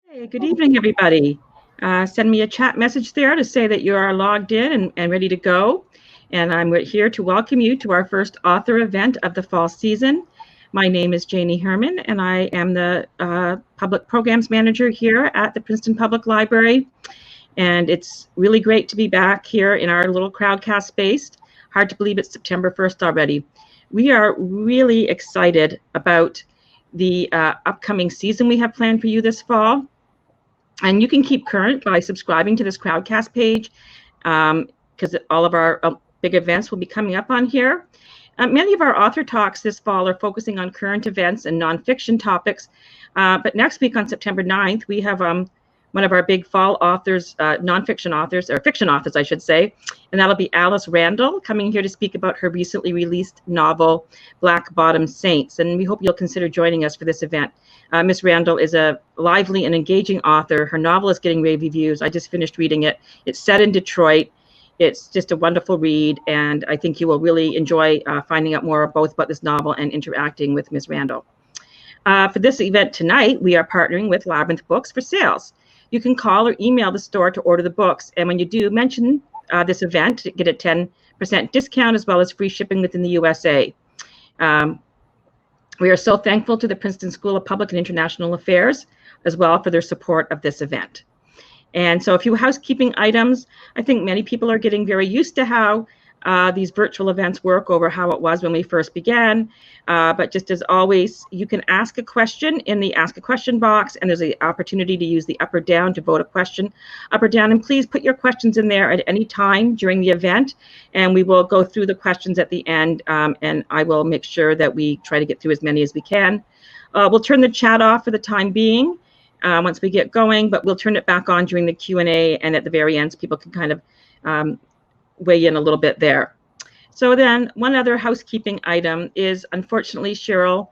Hey, good evening, everybody. Send me a chat message there to say that you are logged in and ready to go. And I'm here to welcome you to our first author event of the fall season. My name is Janie Herman, and I am the Public Programs Manager here at the Princeton Public Library. And it's really great to be back here in our little crowdcast space. Hard to believe it's September 1st already. We are really excited about the upcoming season we have planned for you this fall. And you can keep current by subscribing to this Crowdcast page because all of our big events will be coming up on here. Many of our author talks this fall are focusing on current events and nonfiction topics. But next week on September 9th, we have one of our big fall authors, nonfiction authors, or fiction authors, I should say, and that'll be Alice Randall coming here to speak about her recently released novel, Black Bottom Saints. And we hope you'll consider joining us for this event. Miss Randall is a lively and engaging author. Her novel is getting rave reviews. I just finished reading it. It's set in Detroit. It's just a wonderful read, and I think you will really enjoy finding out more both about this novel and interacting with Miss Randall. For this event tonight, we are partnering with Labyrinth Books for sales. You can call or email the store to order the books, and when you do, mention this event to get a 10% discount as well as free shipping within the USA. We are so thankful to the Princeton School of Public and International Affairs as well for their support of this event. And so a few housekeeping items. I think many people are getting very used to how these virtual events work over how it was when we first began. But just as always, you can ask a question in the Ask a Question box, and there's the opportunity to use the up or down to vote a question up or down. And please put your questions in there at any time during the event, and we will go through the questions at the end, and I will make sure that we try to get through as many as we can. We'll turn the chat off for the time being once we get going, but we'll turn it back on during the Q&A, and at the very end, so people can kind of weigh in a little bit there. So then one other housekeeping item is, unfortunately, Sheryl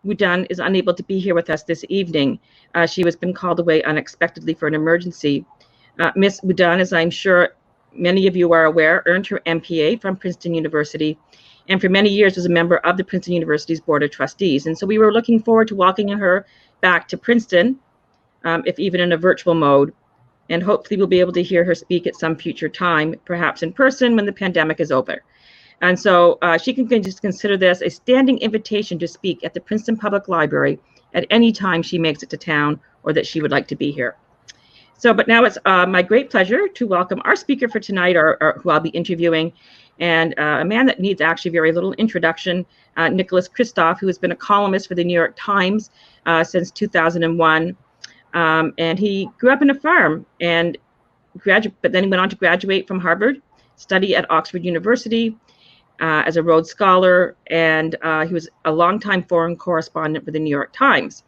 WuDunn is unable to be here with us this evening. She has been called away unexpectedly for an emergency. Miss WuDunn, as I'm sure many of you are aware, earned her MPA from Princeton University, and for many years was a member of the Princeton University's Board of Trustees. And so we were looking forward to welcoming her back to Princeton, if even in a virtual mode. And hopefully we'll be able to hear her speak at some future time, perhaps in person when the pandemic is over. And so she can just consider this a standing invitation to speak at the Princeton Public Library at any time she makes it to town or that she would like to be here. So, but now it's my great pleasure to welcome our speaker for tonight, or who I'll be interviewing, and a man that needs actually very little introduction, Nicholas Kristof, who has been a columnist for the New York Times since 2001. And he grew up in a farm and but then he went on to graduate from Harvard, study at Oxford University as a Rhodes Scholar, and he was a longtime foreign correspondent for the New York Times.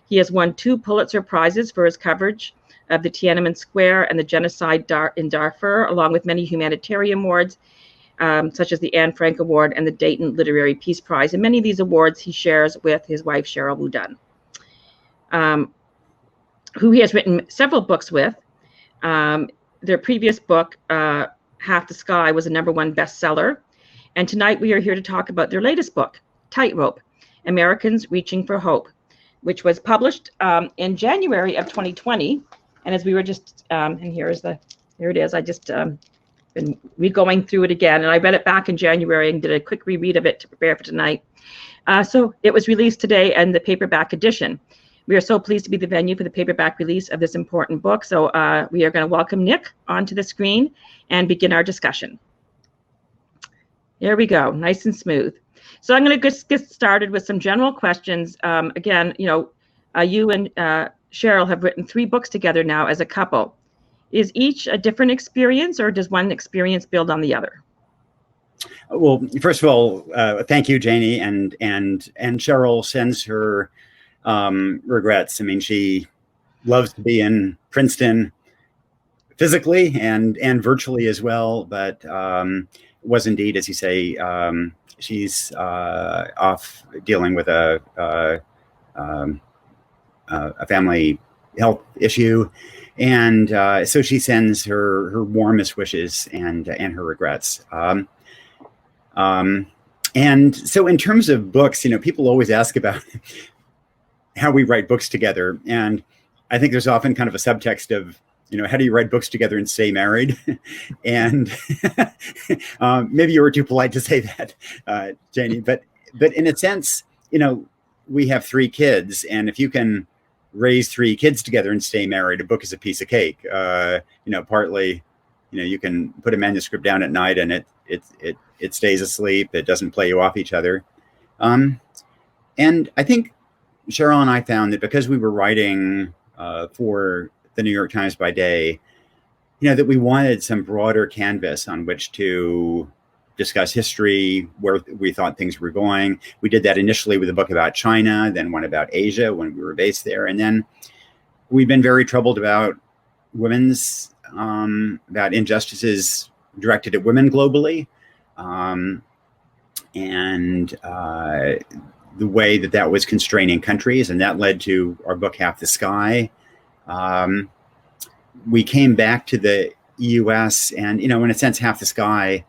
He has won 2 Pulitzer Prizes for his coverage of the Tiananmen Square and the genocide in Darfur, along with many humanitarian awards, such as the Anne Frank Award and the Dayton Literary Peace Prize. And many of these awards he shares with his wife, Sheryl WuDunn, who he has written several books with. Their previous book, Half the Sky, was a #1 bestseller. And tonight we are here to talk about their latest book, Tightrope, Americans Reaching for Hope, which was published in January of 2020. And as we were just, and here it is, I just been going through it again. And I read it back in January and did a quick reread of it to prepare for tonight. So it was released today in the paperback edition. We are so pleased to be the venue for the paperback release of this important book. So we are going to welcome Nick onto the screen and begin our discussion. There we go, nice and smooth. So I'm going to just get started with some general questions. Again, you and Sheryl have written 3 books together now as a couple. Is each a different experience, or does one experience build on the other? Well, first of all, thank you, Janie, and Sheryl sends her regrets. I mean, she loves to be in Princeton physically and virtually as well, but was indeed, as you say, she's off dealing with a family health issue, and so she sends her warmest wishes and her regrets. And so in terms of books, people always ask about how we write books together. And I think there's often kind of a subtext of, how do you write books together and stay married? And maybe you were too polite to say that, Janie, but in a sense, we have 3 kids, and if you can raise 3 kids together and stay married, a book is a piece of cake. Partly, you can put a manuscript down at night and it stays asleep. It doesn't play you off each other. And I think Sheryl and I found that because we were writing for the New York Times by day, that we wanted some broader canvas on which to discuss history, where we thought things were going. We did that initially with a book about China, then one about Asia when we were based there. And then we've been very troubled about about injustices directed at women globally. And the way that was constraining countries. And that led to our book, Half the Sky. We came back to the US and, in a sense, Half the Sky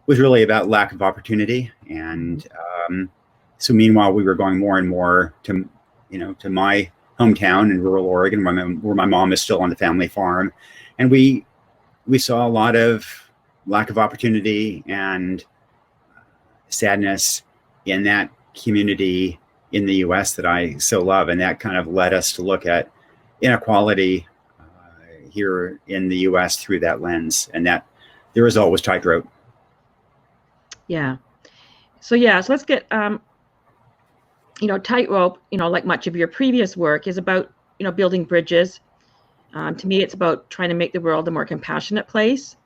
was really about lack of opportunity. And so meanwhile, we were going more and more to my hometown in rural Oregon, where my mom is still on the family farm. And we saw a lot of lack of opportunity and sadness in that community in the US that I so love. And that kind of led us to look at inequality here in the US through that lens. And that the result was Tightrope. Yeah. So let's get, Tightrope, like much of your previous work, is about, building bridges. To me, it's about trying to make the world a more compassionate place,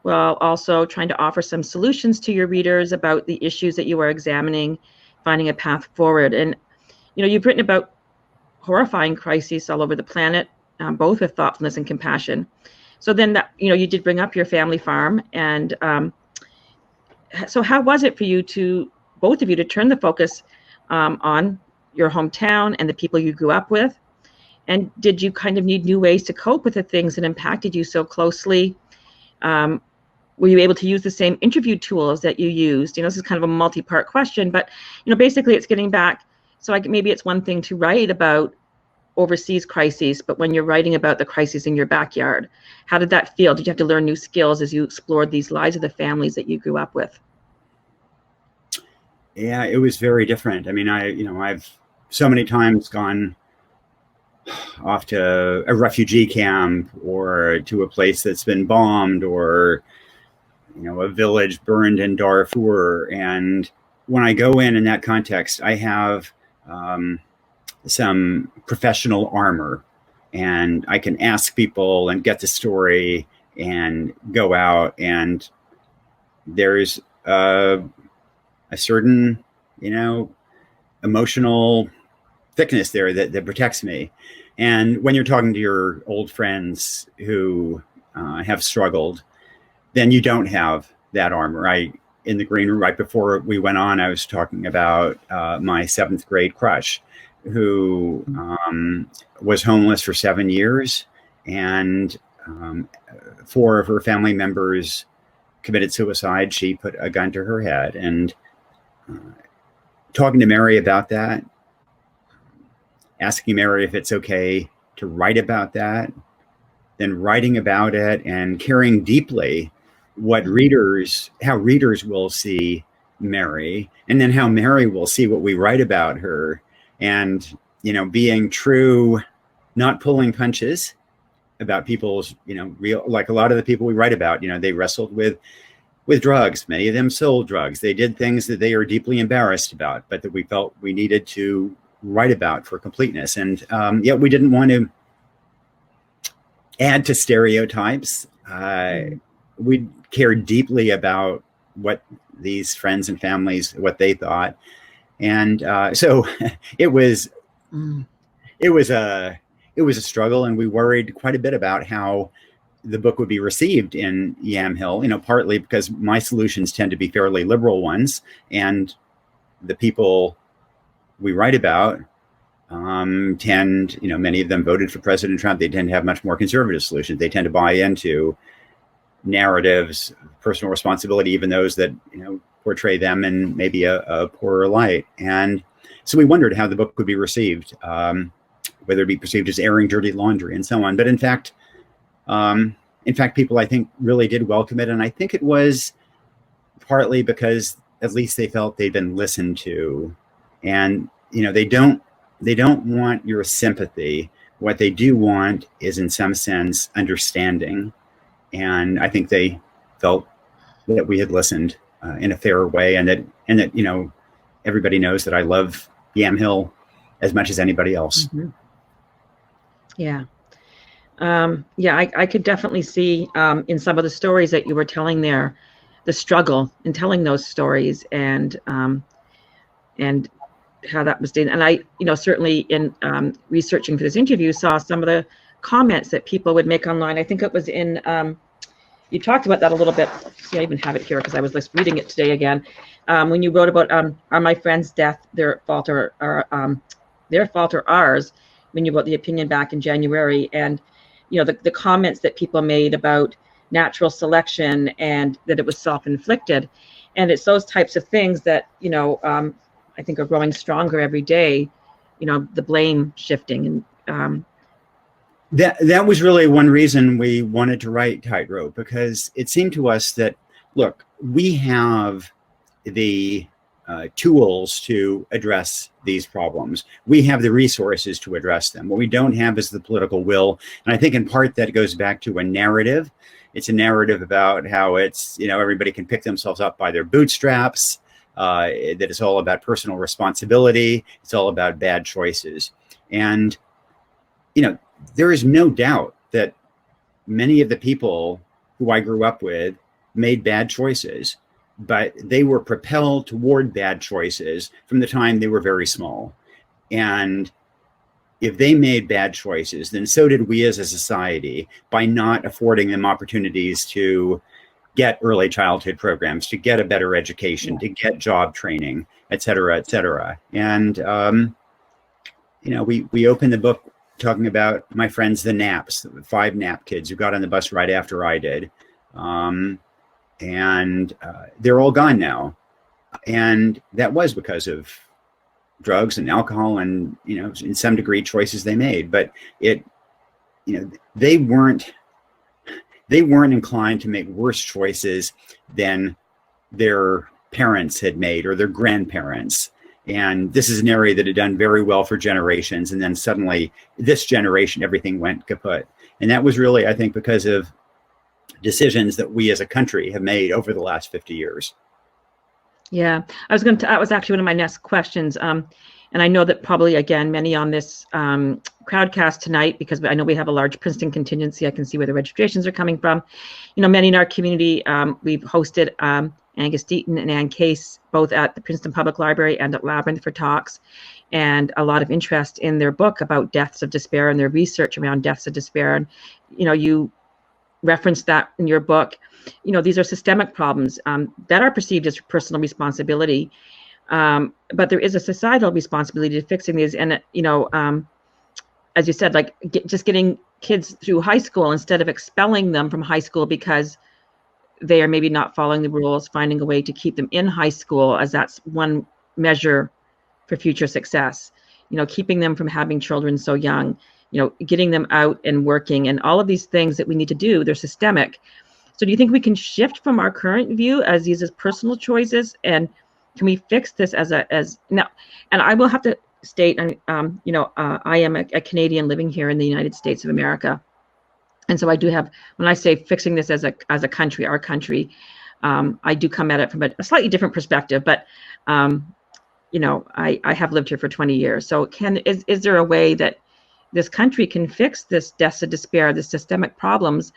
while also trying to offer some solutions to your readers about the issues that you are examining, finding a path forward. And, you've written about horrifying crises all over the planet, both with thoughtfulness and compassion. So then, you did bring up your family farm. And so how was it for you both of you to turn the focus on your hometown and the people you grew up with? And did you kind of need new ways to cope with the things that impacted you so closely? Were you able to use the same interview tools that you used? This is kind of a multi-part question, but basically it's getting back. So maybe it's one thing to write about overseas crises, but when you're writing about the crises in your backyard, how did that feel? Did you have to learn new skills as you explored these lives of the families that you grew up with? Yeah, it was very different. I mean, I've so many times gone off to a refugee camp or to a place that's been bombed, or a village burned in Darfur. And when I go in that context, I have some professional armor, and I can ask people and get the story and go out, and there's a certain, emotional thickness there that protects me. And when you're talking to your old friends who have struggled, then you don't have that armor. In the green room right before we went on, I was talking about my 7th grade crush, who was homeless for 7 years, and 4 of her family members committed suicide. She put a gun to her head. And talking to Mary about that, asking Mary if it's okay to write about that, then writing about it and caring deeply how readers will see Mary, and then how Mary will see what we write about her. And, being true, not pulling punches about people's, real, like a lot of the people we write about, they wrestled with drugs. Many of them sold drugs. They did things that they are deeply embarrassed about, but that we felt we needed to write about for completeness. And yet we didn't want to add to stereotypes. We cared deeply about what these friends and families, what they thought. And so it was a struggle, and we worried quite a bit about how the book would be received in Yamhill, partly because my solutions tend to be fairly liberal ones, and the people we write about tend, many of them voted for President Trump. They tend to have much more conservative solutions. They tend to buy into narratives, personal responsibility, even those that, portray them in maybe a poorer light. And so we wondered how the book would be received. whether it be perceived as airing dirty laundry and so on. But in fact, people, I think, really did welcome it. And I think it was partly because at least they felt they'd been listened to. And, they don't want your sympathy. What they do want is, in some sense, understanding. And I think they felt that we had listened in a fair way, and that everybody knows that I love Yamhill as much as anybody else. Mm-hmm. Yeah. I could definitely see in some of the stories that you were telling there, the struggle in telling those stories, and how that was done. And I, certainly in researching for this interview, saw some of the comments that people would make online. I think it was in, you talked about that a little bit. See, I even have it here because I was just reading it today again. When you wrote about are my friend's death their fault or ours, when you wrote the opinion back in January, and the comments that people made about natural selection and that it was self-inflicted, and it's those types of things that I think are growing stronger every day. The blame shifting, and that was really one reason we wanted to write Tightrope, because it seemed to us that, look, we have the tools to address these problems. We have the resources to address them. What we don't have is the political will. And I think in part that goes back to a narrative. It's a narrative about how it's, everybody can pick themselves up by their bootstraps, that it's all about personal responsibility. It's all about bad choices. And, there is no doubt that many of the people who I grew up with made bad choices, but they were propelled toward bad choices from the time they were very small. And if they made bad choices, then so did we as a society by not affording them opportunities to get early childhood programs, to get a better education, to get job training, et cetera, et cetera. And, we opened the book talking about my friends, the Naps, the 5 Nap kids who got on the bus right after I did. And they're all gone now. And that was because of drugs and alcohol and, in some degree, choices they made. But they weren't inclined to make worse choices than their parents had made or their grandparents. And this is an area that had done very well for generations. And then suddenly this generation, everything went kaput. And that was really, I think, because of decisions that we as a country have made over the last 50 years. Yeah, that was actually one of my next questions. And I know that probably, again, many on this crowdcast tonight, because I know we have a large Princeton contingency. I can see where the registrations are coming from. Many in our community, we've hosted Angus Deaton and Ann Case, both at the Princeton Public Library and at Labyrinth for talks, and a lot of interest in their book about deaths of despair and their research around deaths of despair. And, you referenced that in your book. These are systemic problems that are perceived as personal responsibility, but there is a societal responsibility to fixing these. And, as you said, like just getting kids through high school instead of expelling them from high school because they are maybe not following the rules, finding a way to keep them in high school, as that's one measure for future success. Keeping them from having children so young, getting them out and working, and all of these things that we need to do, they're systemic. So do you think we can shift from our current view as these as personal choices, and can we fix this as now? And I will have to state, I am a Canadian living here in the United States of America. And so I do have, when I say fixing this as a country, our country, I do come at it from a slightly different perspective, but I have lived here for 20 years. So is there a way that this country can fix this deaths of despair, the systemic problems,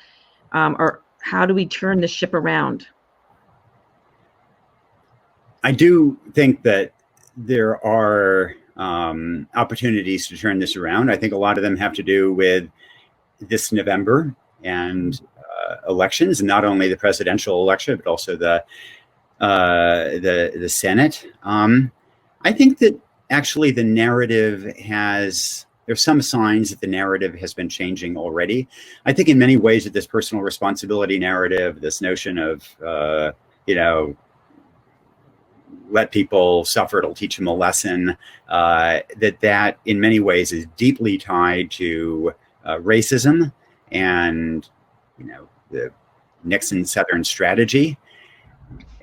or how do we turn the ship around? I do think that there are opportunities to turn this around. I think a lot of them have to do with this November and elections, and not only the presidential election, but also the Senate. I think that actually the narrative there's some signs that the narrative has been changing already. I think in many ways that this personal responsibility narrative, this notion of, let people suffer, it'll teach them a lesson, that in many ways is deeply tied to racism and, the Nixon Southern strategy.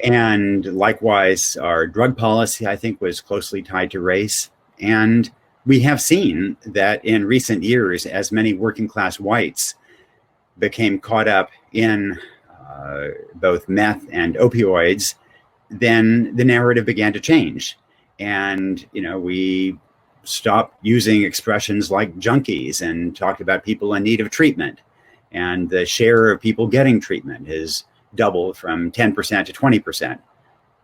And likewise, our drug policy, I think, was closely tied to race. And we have seen that in recent years, as many working class whites became caught up in both meth and opioids, then the narrative began to change. And, we stopped using expressions like junkies and talked about people in need of treatment. And the share of people getting treatment has doubled from 10% to 20%.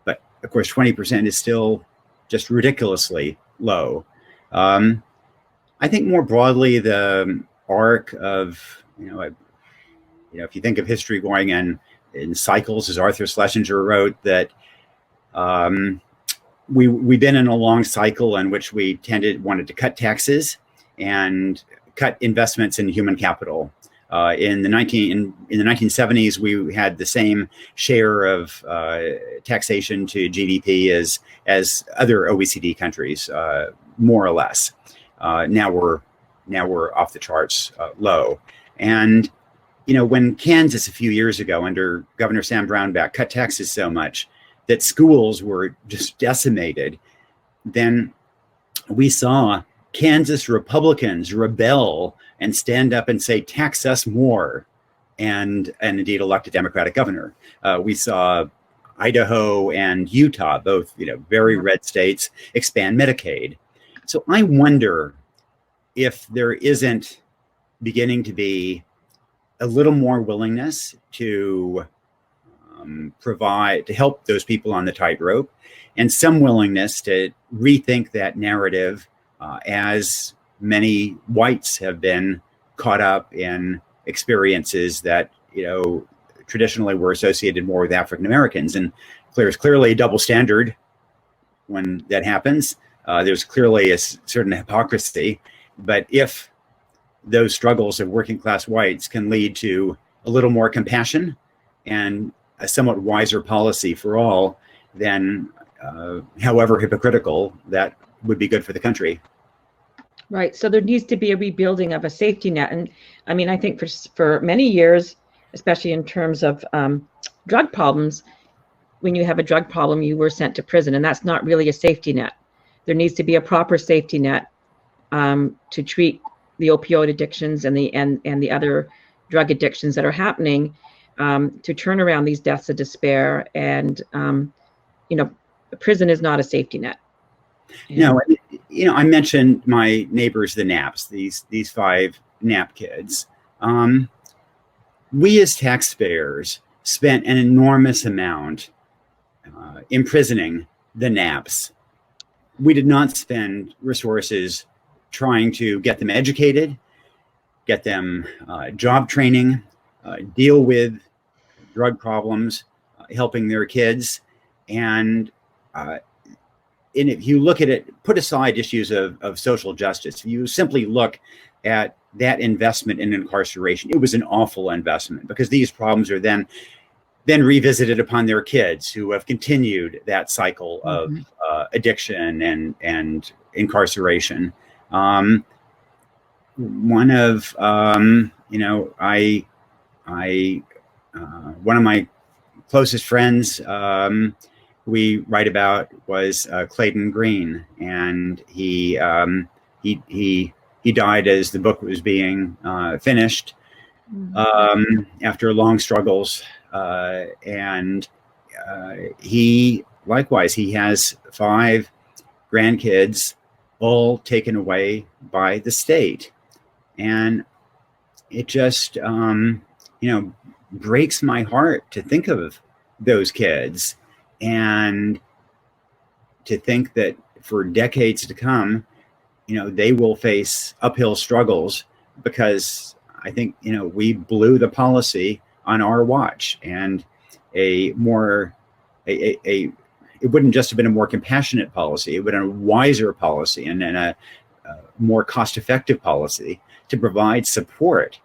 But of course, 20% is still just ridiculously low. I think more broadly, the arc of, if you think of history going in cycles, as Arthur Schlesinger wrote, that we've been in a long cycle in which we wanted to cut taxes and cut investments in human capital. In the 1970s, we had the same share of taxation to GDP as other OECD countries, more or less. Now we're off the charts low. And when Kansas a few years ago under Governor Sam Brownback cut taxes so much that schools were just decimated, then we saw Kansas Republicans rebel and stand up and say, tax us more, and indeed elect a Democratic governor. We saw Idaho and Utah, both very red states, expand Medicaid. So I wonder if there isn't beginning to be a little more willingness to help those people on the tightrope, and some willingness to rethink that narrative, as many whites have been caught up in experiences that traditionally were associated more with African Americans. And there's clearly a double standard when that happens. There's clearly a certain hypocrisy. But if those struggles of working class whites can lead to a little more compassion and a somewhat wiser policy for all, then however hypocritical, that would be good for the country. Right. So there needs to be a rebuilding of a safety net. And I mean, I think for many years, especially in terms of drug problems, when you have a drug problem, you were sent to prison, and that's not really a safety net. There needs to be a proper safety net to treat the opioid addictions and the other drug addictions that are happening, to turn around these deaths of despair. And prison is not a safety net. No, I mentioned my neighbors, the Naps, these 5 Nap kids. We as taxpayers spent an enormous amount imprisoning the Naps. We did not spend resources trying to get them educated, get them job training, deal with drug problems, helping their kids. And if you look at it, put aside issues of social justice, if you simply look at that investment in incarceration, it was an awful investment, because these problems are then revisited upon their kids, who have continued that cycle of addiction and incarceration. One of my closest friends we write about was Clayton Green, and he died as the book was being finished, after long struggles, and he has 5 grandkids, all taken away by the state, and it just breaks my heart to think of those kids, and to think that for decades to come, they will face uphill struggles, because I think, we blew the policy on our watch. And it wouldn't just have been a more compassionate policy, it would have been a wiser policy and a more cost-effective policy to provide support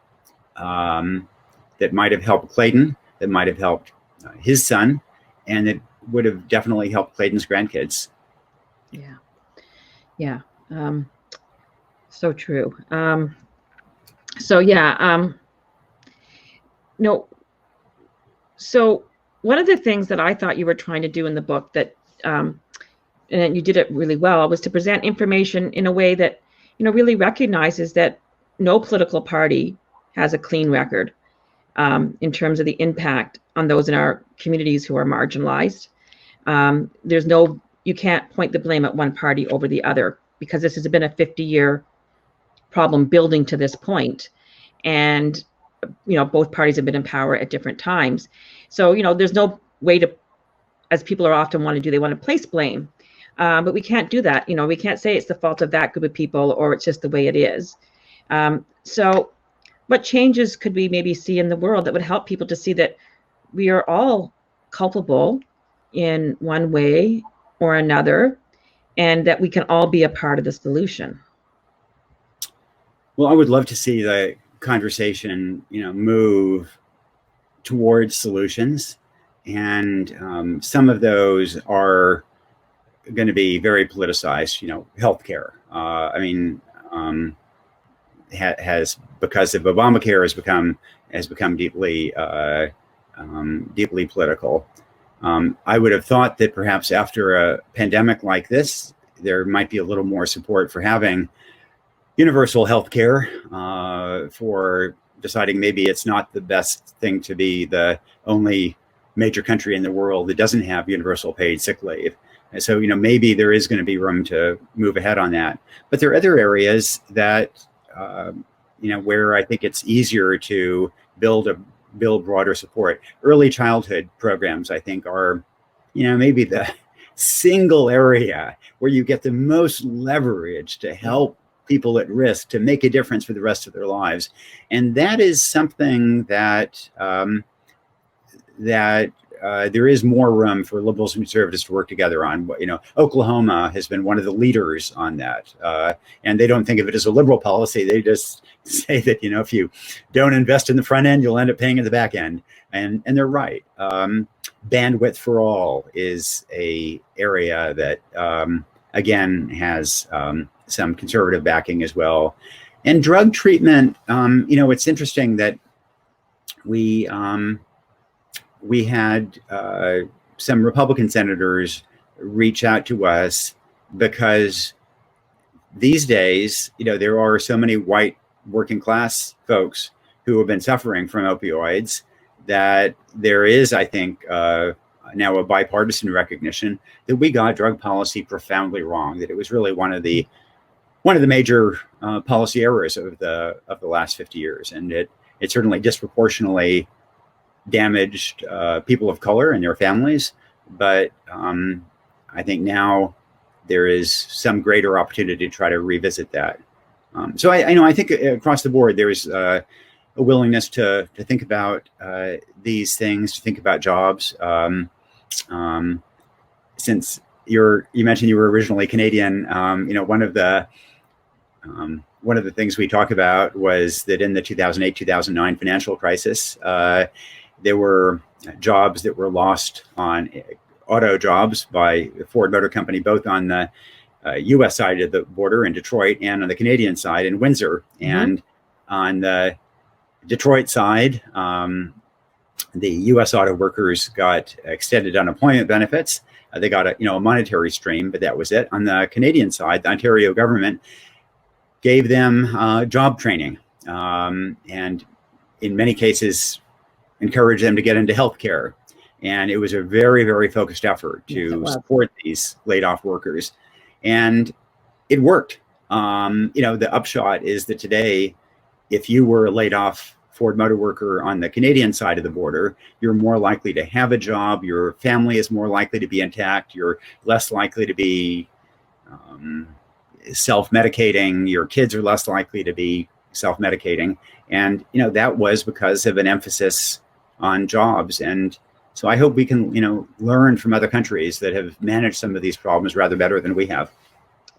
that might have helped Clayton, that might have helped his son, and that would have definitely helped Clayton's grandkids. Yeah. Yeah. So true. No. So one of the things that I thought you were trying to do in the book that, and you did it really well, was to present information in a way that, really recognizes that no political party has a clean record in terms of the impact on those in our communities who are marginalized. You can't point the blame at one party over the other, because this has been a 50-year problem building to this point. And, both parties have been in power at different times. So, there's no way to, as people are often want to do, they want to place blame. But we can't do that. We can't say it's the fault of that group of people or it's just the way it is. So what changes could we maybe see in the world that would help people to see that we are all culpable in one way or another, and that we can all be a part of the solution? Well, I would love to see the conversation, move towards solutions. And some of those are going to be very politicized, healthcare. Has, because of Obamacare, has become deeply political. I would have thought that perhaps after a pandemic like this, there might be a little more support for having universal health care, for deciding maybe it's not the best thing to be the only major country in the world that doesn't have universal paid sick leave. And so, maybe there is going to be room to move ahead on that. But there are other areas that, where I think it's easier to build broader support. Early childhood programs, I think, are, maybe the single area where you get the most leverage to help people at risk to make a difference for the rest of their lives. And that is something that there is more room for liberals and conservatives to work together on. Oklahoma has been one of the leaders on that. And they don't think of it as a liberal policy. They just say that, if you don't invest in the front end, you'll end up paying at the back end. And they're right. Bandwidth for all is a area that, again, has some conservative backing as well. And drug treatment, it's interesting that we had some Republican senators reach out to us, because these days, there are so many white working class folks who have been suffering from opioids that there is, I think, now a bipartisan recognition that we got drug policy profoundly wrong, that it was really one of the major policy errors of the last 50 years. And it certainly disproportionately damaged people of color and their families. But I think now there is some greater opportunity to try to revisit that. So I think across the board, there's a willingness to think about these things, to think about jobs. Since you mentioned you were originally Canadian, one of the things we talk about was that in the 2008-2009 financial crisis, there were jobs that were lost on auto jobs by Ford Motor Company, both on the U.S. side of the border in Detroit and on the Canadian side in Windsor. Mm-hmm. And on the Detroit side, the U.S. auto workers got extended unemployment benefits. They got a monetary stream, but that was it. On the Canadian side, the Ontario government gave them job training, and in many cases encouraged them to get into healthcare. And it was a very, very focused effort to support these laid off workers. And it worked. The upshot is that today, if you were a laid off Ford Motor worker on the Canadian side of the border, you're more likely to have a job. Your family is more likely to be intact. You're less likely to be self-medicating. Your kids are less likely to be self-medicating. And, that was because of an emphasis on jobs. And so I hope we can, learn from other countries that have managed some of these problems rather better than we have.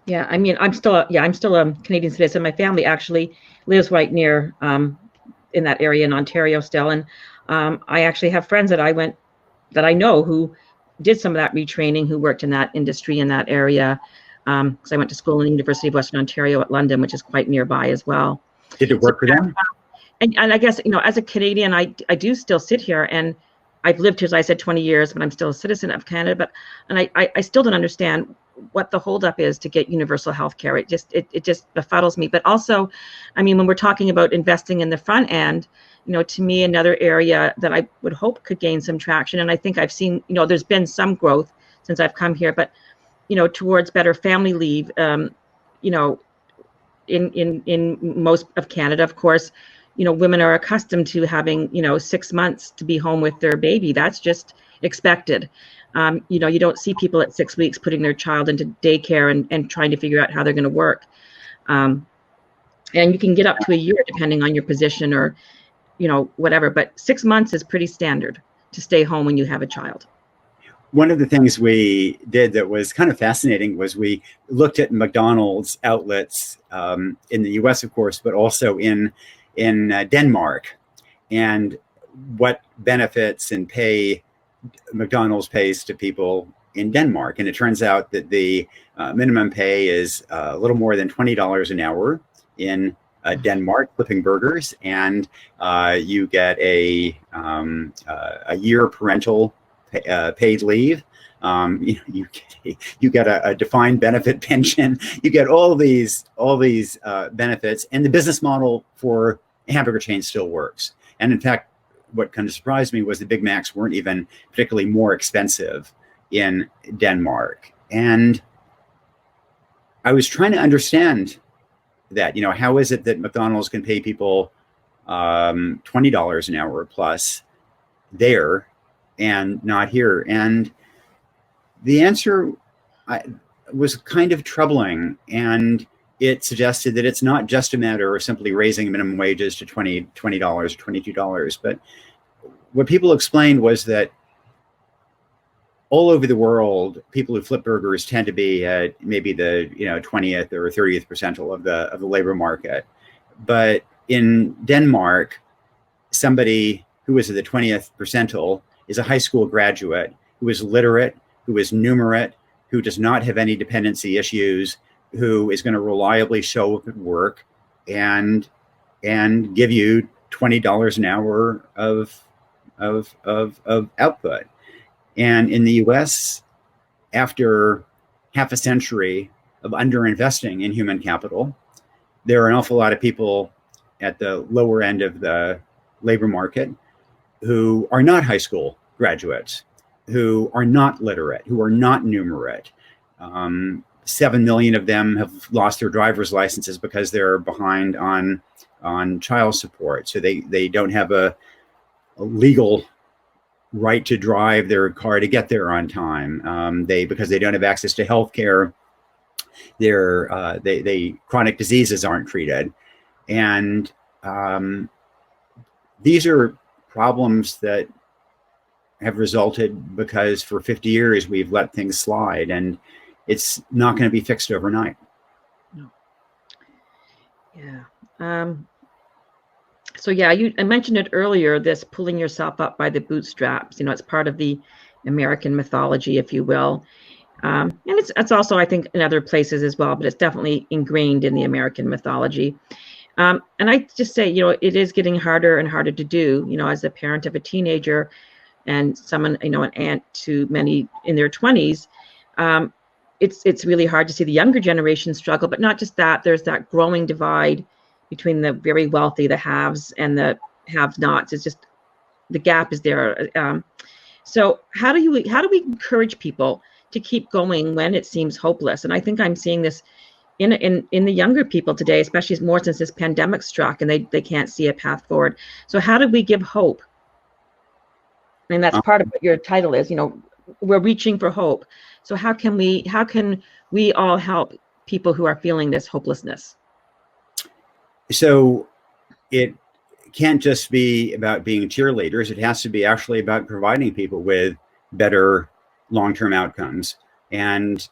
Yeah, I'm still a Canadian citizen. My family actually lives right near in that area in Ontario still. And I actually have friends that I know who did some of that retraining, who worked in that industry in that area, because I went to school in the University of Western Ontario at London, which is quite nearby as well. Did it work for them? And I guess, as a Canadian, I do still sit here, and I've lived here, as I said, 20 years, but I'm still a citizen of Canada. And I still don't understand what the holdup is to get universal health care. It just befuddles me. But also, I mean, when we're talking about investing in the front end, to me, another area that I would hope could gain some traction, and I think I've seen, there's been some growth since I've come here, but, towards better family leave, in most of Canada, of course, women are accustomed to having, 6 months to be home with their baby. That's just expected. You don't see people at 6 weeks putting their child into daycare and trying to figure out how they're going to work. And you can get up to a year depending on your position or, whatever. But 6 months is pretty standard to stay home when you have a child. One of the things we did that was kind of fascinating was we looked at McDonald's outlets in the US, of course, but also in Denmark, and what benefits and pay McDonald's pays to people in Denmark. And it turns out that the minimum pay is a little more than $20 an hour in Denmark, flipping burgers, and you get a year parental paid leave. You get a defined benefit pension. You get all these benefits, and the business model for a hamburger chain still works. And in fact, what kind of surprised me was the Big Macs weren't even particularly more expensive in Denmark. And I was trying to understand that, how is it that McDonald's can pay people $20 an hour plus there and not here? And the answer was kind of troubling, and it suggested that it's not just a matter of simply raising minimum wages to $20 or $22, but what people explained was that all over the world, people who flip burgers tend to be at maybe the 20th or 30th percentile of the labor market. But in Denmark, somebody who is at the 20th percentile is a high school graduate who is literate, who is numerate, who does not have any dependency issues, who is going to reliably show up at work and give you $20 an hour of output. And in the US, after half a century of underinvesting in human capital, there are an awful lot of people at the lower end of the labor market who are not high school graduates, who are not literate, who are not numerate. 7 million of them have lost their driver's licenses because they're behind on child support. So they don't have a legal right to drive their car to get there on time. Because they don't have access to health care, they chronic diseases aren't treated. And these are problems that have resulted because for 50 years we've let things slide, and it's not going to be fixed overnight. No. Yeah. So yeah, I mentioned it earlier, this pulling yourself up by the bootstraps. It's part of the American mythology, if you will. And it's also, I think, in other places as well, but it's definitely ingrained in the American mythology. And I just say, it is getting harder and harder to do, as a parent of a teenager and someone, an aunt to many in their 20s. It's really hard to see the younger generation struggle, but not just that. There's that growing divide between the very wealthy, the haves, and the have-nots. It's just the gap is there. So how do we encourage people to keep going when it seems hopeless? And I think I'm seeing this in the younger people today, especially more since this pandemic struck and they can't see a path forward. So how do we give hope? And that's part of what your title is. We're reaching for hope. So how can we all help people who are feeling this hopelessness? So it can't just be about being cheerleaders. It has to be actually about providing people with better long-term outcomes. And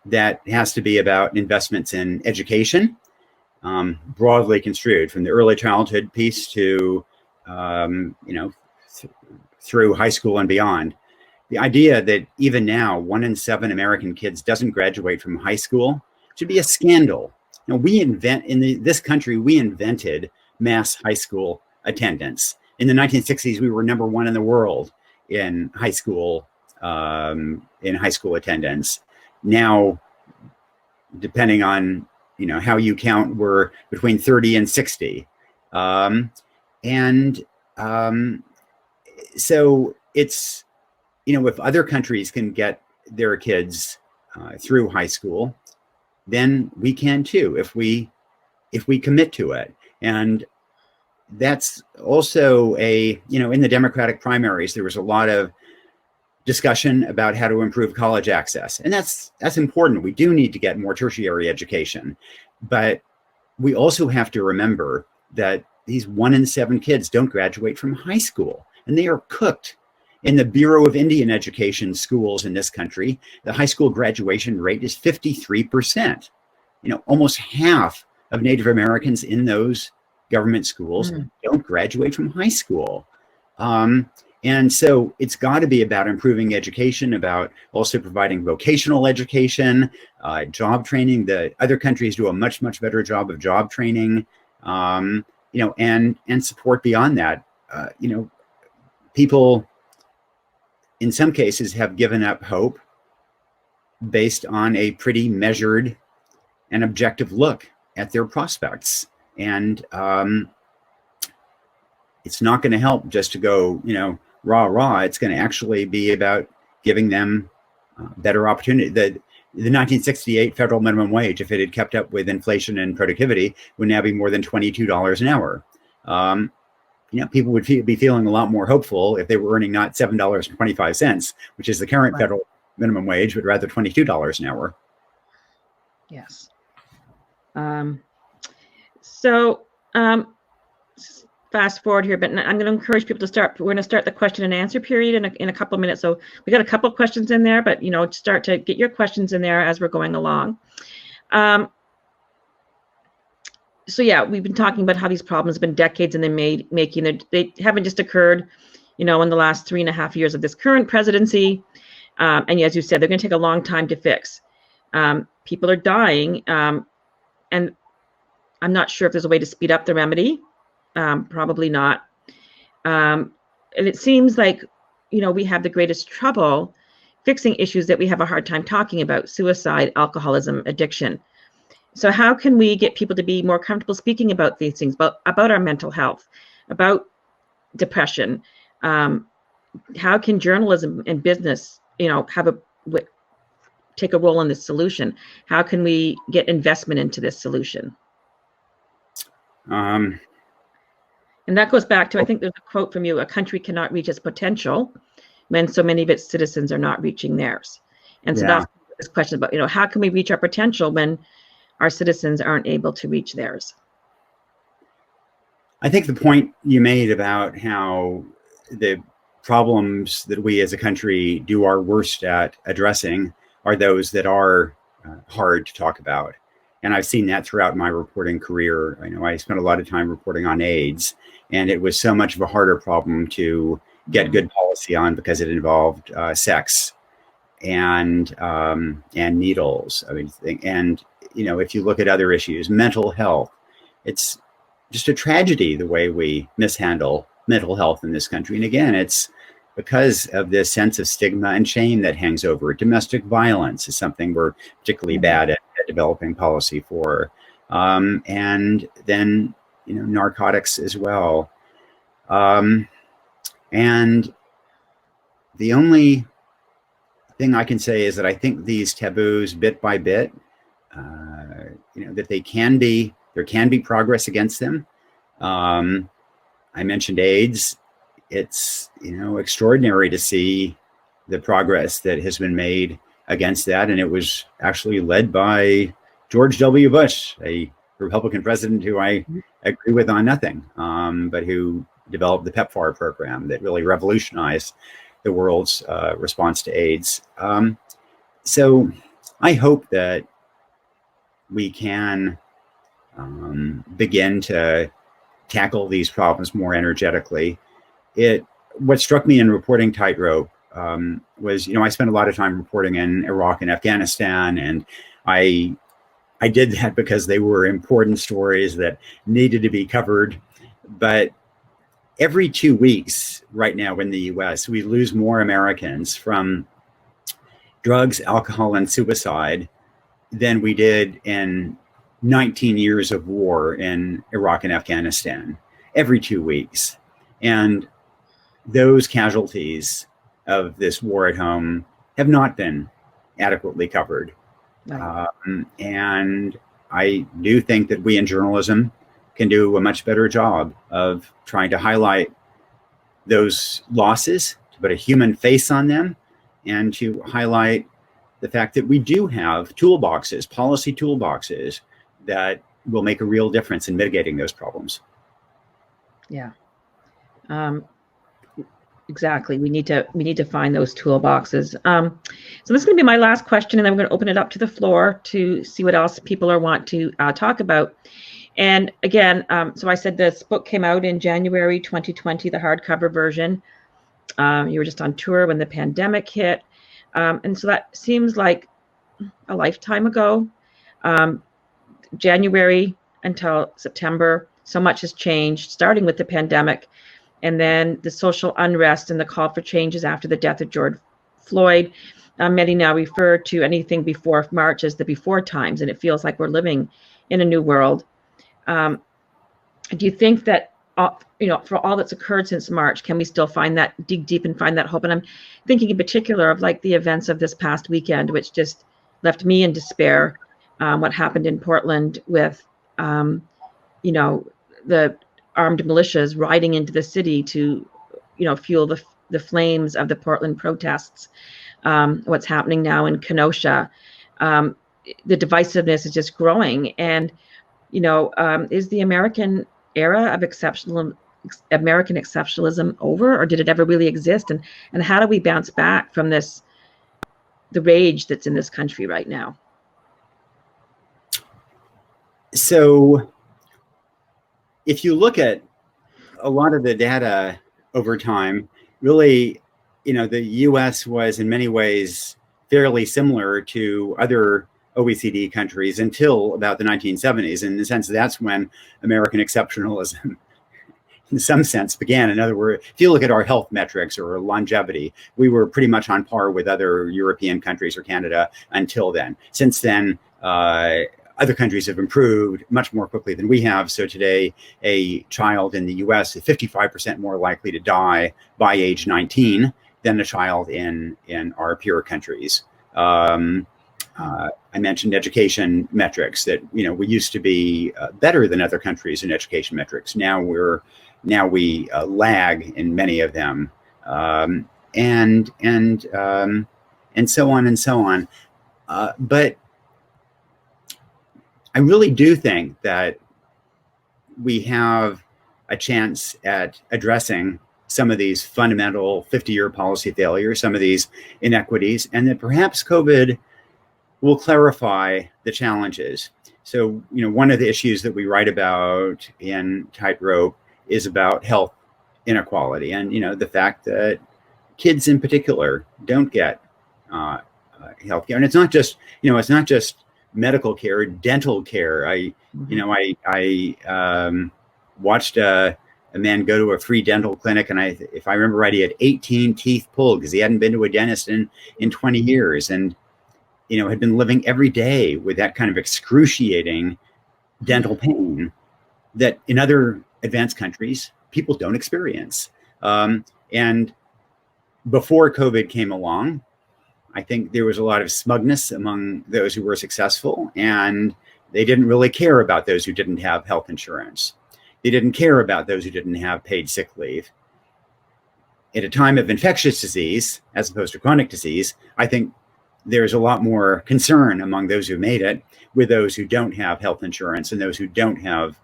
that has to be about investments in education, broadly construed, from the early childhood piece to, through high school and beyond. the idea that even now 1 in 7 American kids doesn't graduate from high school should be a scandal. Now, this country, we invented mass high school attendance. In the 1960s, we were number 1 in the world in high school attendance. Now, depending on how you count, we're between 30 and 60. So it's, if other countries can get their kids through high school, then we can too, if we commit to it. And that's also in the Democratic primaries, there was a lot of discussion about how to improve college access. And that's important. We do need to get more tertiary education, but we also have to remember that these 1 in 7 kids don't graduate from high school, and they are cooked. In the Bureau of Indian Education schools in this country, the high school graduation rate is 53%. Almost half of Native Americans in those government schools don't graduate from high school. And so it's got to be about improving education, about also providing vocational education, job training. The other countries do a much, much better job of job training, and support beyond that. People in some cases have given up hope based on a pretty measured and objective look at their prospects. And it's not going to help just to go, rah. It's going to actually be about giving them better opportunity. The 1968 federal minimum wage, if it had kept up with inflation and productivity, would now be more than $22 an hour. People would be feeling a lot more hopeful if they were earning not $7.25, which is the current federal minimum wage, but rather $22 an hour. Yes. So fast forward here, but I'm going to encourage people to start. We're going to start the question and answer period in a couple of minutes. So we got a couple of questions in there, but start to get your questions in there as we're going along. So yeah, we've been talking about how these problems have been decades in the making. They haven't just occurred, in the last 3.5 years of this current presidency. And as you said, they're going to take a long time to fix. People are dying, and I'm not sure if there's a way to speed up the remedy. Probably not. And it seems like, we have the greatest trouble fixing issues that we have a hard time talking about: suicide, alcoholism, addiction. So how can we get people to be more comfortable speaking about these things, about our mental health, about depression? How can journalism and business, take a role in this solution? How can we get investment into this solution? And that goes back to, I think there's a quote from you: "A country cannot reach its potential when so many of its citizens are not reaching theirs." And so that's this question about, how can we reach our potential when our citizens aren't able to reach theirs? I think the point you made about how the problems that we as a country do our worst at addressing are those that are hard to talk about. And I've seen that throughout my reporting career. I spent a lot of time reporting on AIDS, and it was so much of a harder problem to get good policy on because it involved sex and needles. If you look at other issues, mental health, it's just a tragedy the way we mishandle mental health in this country. And again, it's because of this sense of stigma and shame that hangs over it. Domestic violence is something we're particularly bad at developing policy for. And then, narcotics as well. And the only thing I can say is that I think these taboos, bit by bit, that there can be progress against them. I mentioned AIDS. It's, extraordinary to see the progress that has been made against that. And it was actually led by George W. Bush, a Republican president who I agree with on nothing, but who developed the PEPFAR program that really revolutionized the world's response to AIDS. So I hope that we can begin to tackle these problems more energetically. What struck me in reporting Tightrope was, I spent a lot of time reporting in Iraq and Afghanistan, and I did that because they were important stories that needed to be covered. But every 2 weeks right now in the US, we lose more Americans from drugs, alcohol, and suicide than we did in 19 years of war in Iraq and Afghanistan, every 2 weeks. And those casualties of this war at home have not been adequately covered. Right. And I do think that we in journalism can do a much better job of trying to highlight those losses, to put a human face on them, and to highlight the fact that we do have toolboxes, policy toolboxes, that will make a real difference in mitigating those problems. Yeah, exactly. We need to find those toolboxes. So this is going to be my last question, and then we're going to open it up to the floor to see what else people want to talk about. And again, so I said this book came out in January 2020, the hardcover version. You were just on tour when the pandemic hit. And so that seems like a lifetime ago. January until September, so much has changed, starting with the pandemic, and then the social unrest and the call for changes after the death of George Floyd. Many now refer to anything before March as the before times, and it feels like we're living in a new world. Do you think that, for all that's occurred since March, can we still dig deep and find that hope? And I'm thinking in particular of like the events of this past weekend, which just left me in despair. What happened in Portland with, the armed militias riding into the city to, fuel the flames of the Portland protests. What's happening now in Kenosha. The divisiveness is just growing. And, is the American era of American exceptionalism over, or did it ever really exist? And how do we bounce back from the rage that's in this country right now? So if you look at a lot of the data over time, really, the US was in many ways fairly similar to other OECD countries until about the 1970s. In the sense, that's when American exceptionalism, in some sense, began. In other words, if you look at our health metrics or longevity, we were pretty much on par with other European countries or Canada until then. Since then, other countries have improved much more quickly than we have. So today, a child in the US is 55% more likely to die by age 19 than a child in our peer countries. I mentioned education metrics that, we used to be better than other countries in education metrics. Now we lag in many of them, and so on and so on. But I really do think that we have a chance at addressing some of these fundamental 50-year policy failures, some of these inequities, and that perhaps COVID will clarify the challenges. So, one of the issues that we write about in Tightrope is about health inequality, and the fact that kids in particular don't get health care. And it's not just medical care, dental care. I watched a man go to a free dental clinic, and if I remember right, he had 18 teeth pulled because he hadn't been to a dentist in 20 years, and had been living every day with that kind of excruciating dental pain that in other advanced countries people don't experience. And before COVID came along, I think there was a lot of smugness among those who were successful, and they didn't really care about those who didn't have health insurance. They didn't care about those who didn't have paid sick leave. At a time of infectious disease, as opposed to chronic disease, I think there's a lot more concern among those who made it with those who don't have health insurance and those who don't have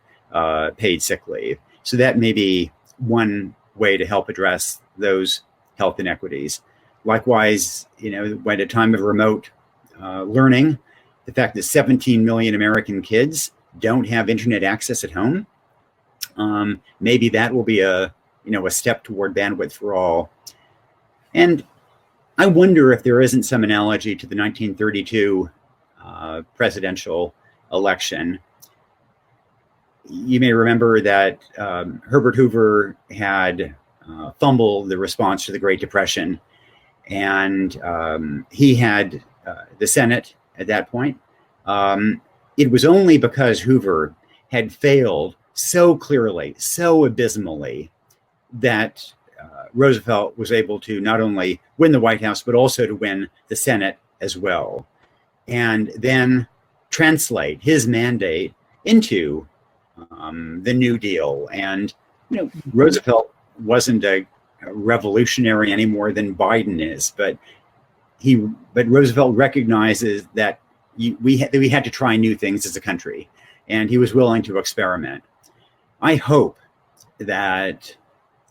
paid sick leave. So that may be one way to help address those health inequities. Likewise, at a time of remote learning, the fact that 17 million American kids don't have internet access at home, maybe that will be a step toward bandwidth for all. And I wonder if there isn't some analogy to the 1932 presidential election. You may remember that Herbert Hoover had fumbled the response to the Great Depression, and he had the Senate at that point. It was only because Hoover had failed so clearly, so abysmally, that Roosevelt was able to not only win the White House, but also to win the Senate as well, and then translate his mandate into the New Deal. And Roosevelt wasn't a revolutionary any more than Biden is, but Roosevelt recognizes that we had to try new things as a country, and he was willing to experiment. I hope that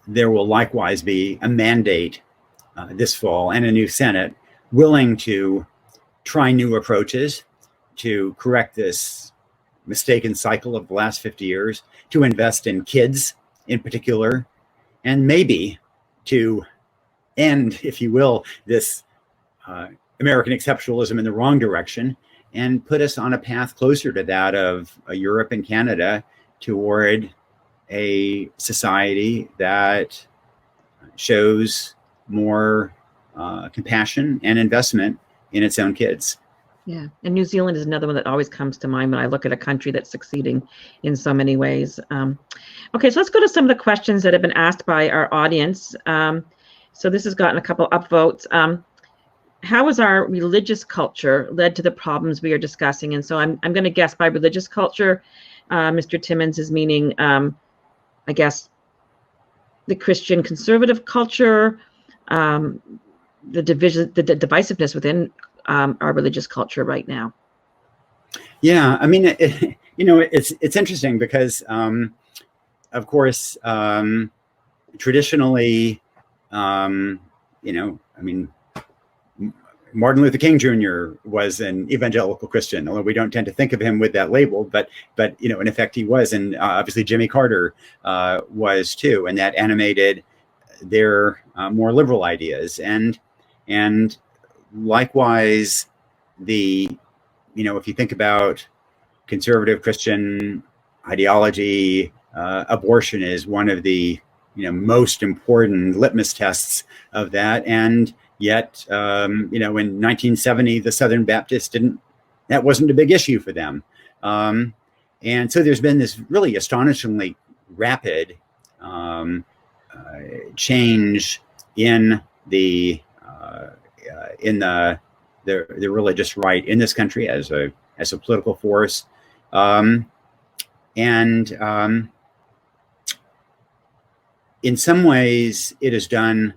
there will likewise be a mandate this fall and a new Senate willing to try new approaches to correct this mistaken cycle of the last 50 years, to invest in kids in particular, and maybe to end, if you will, this American exceptionalism in the wrong direction and put us on a path closer to that of Europe and Canada, toward a society that shows more compassion and investment in its own kids. Yeah, and New Zealand is another one that always comes to mind when I look at a country that's succeeding in so many ways. Okay, so let's go to some of the questions that have been asked by our audience. So this has gotten a couple upvotes. How has our religious culture led to the problems we are discussing? And so I'm going to guess by religious culture, Mr. Timmons is meaning, I guess, the Christian conservative culture, the divisiveness within our religious culture right now. Yeah, I mean, it's interesting because, of course, traditionally, Martin Luther King Jr. was an evangelical Christian, although we don't tend to think of him with that label, but in effect he was, and obviously Jimmy Carter was too, and that animated their more liberal ideas, and likewise if you think about conservative Christian ideology, abortion is one of the most important litmus tests of that, and yet, in 1970, the Southern Baptists that wasn't a big issue for them. And so there's been this really astonishingly rapid change in the religious right in this country as a political force. In some ways it has done,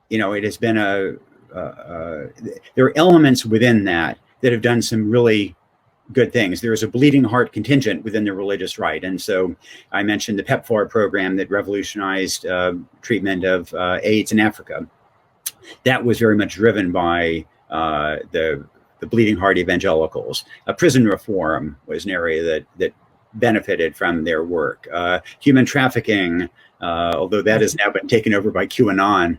it has been there are elements within that have done some really good things. There is a bleeding heart contingent within the religious right. And so I mentioned the PEPFAR program that revolutionized treatment of AIDS in Africa. That was very much driven by the bleeding heart evangelicals. Prison reform was an area that benefited from their work. Human trafficking, although that has now been taken over by QAnon.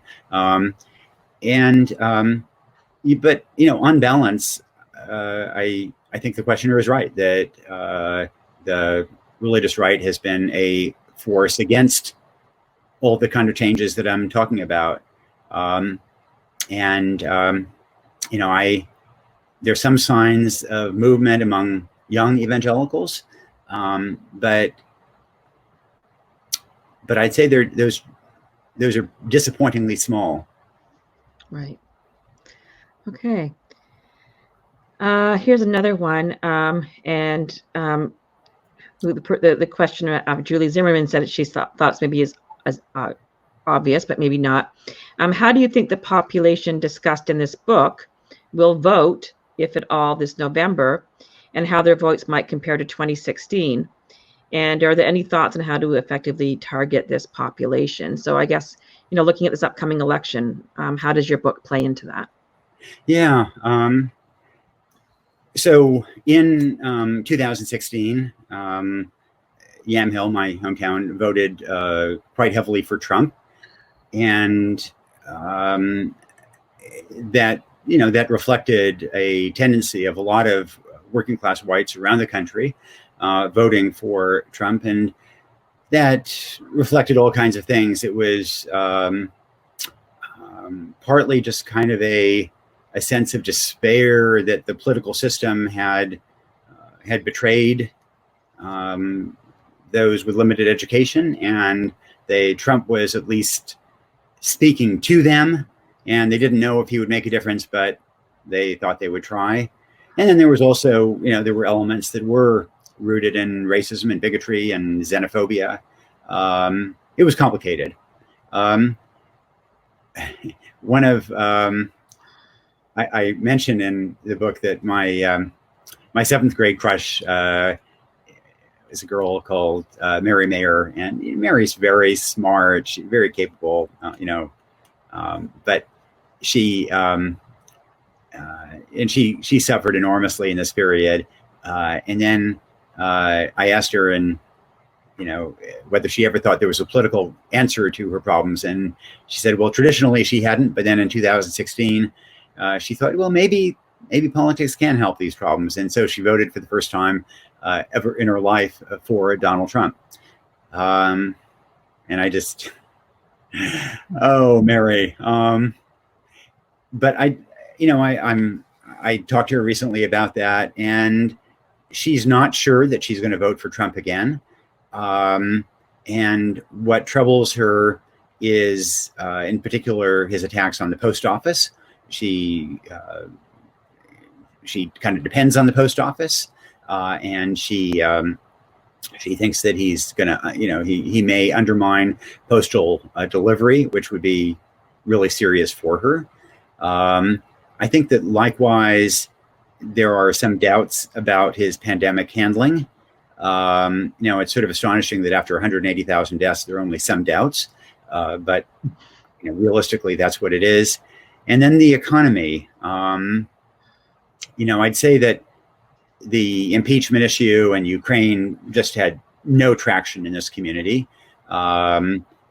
But on balance, I think the questioner is right that the religious right has been a force against all the kind of changes that I'm talking about. There's some signs of movement among young evangelicals, but I'd say those are disappointingly small. Right. Okay. Here's another one, and the questioner of Julie Zimmerman said that she thought maybe is as obvious, but maybe not. How do you think the population discussed in this book will vote, if at all, this November, and how their votes might compare to 2016? And are there any thoughts on how to effectively target this population? So I guess, looking at this upcoming election, how does your book play into that? Yeah. So in 2016, Yamhill, my hometown, voted quite heavily for Trump. And that, that reflected a tendency of a lot of working class whites around the country voting for Trump, and that reflected all kinds of things. It was partly just kind of a sense of despair that the political system had betrayed those with limited education, and Trump was at least speaking to them, and they didn't know if he would make a difference, but they thought they would try. And then there was also, there were elements that were rooted in racism and bigotry and xenophobia. It was complicated. One of I mentioned in the book that my seventh grade crush is a girl called Mary Mayer, and Mary's very smart, she's very capable, but she and she suffered enormously in this period. And then I asked her, and whether she ever thought there was a political answer to her problems, and she said, well, traditionally she hadn't, but then in 2016 she thought, well, maybe politics can help these problems, and so she voted for the first time ever in her life for Donald Trump. And I just, oh, Mary. But I talked to her recently about that, and she's not sure that she's going to vote for Trump again. And what troubles her is, in particular, his attacks on the post office. She kind of depends on the post office, and she thinks that he's gonna, he may undermine postal delivery, which would be really serious for her. I think that likewise, there are some doubts about his pandemic handling. It's sort of astonishing that after 180,000 deaths, there are only some doubts, but realistically, that's what it is. And then the economy. I'd say that the impeachment issue and Ukraine just had no traction in this community.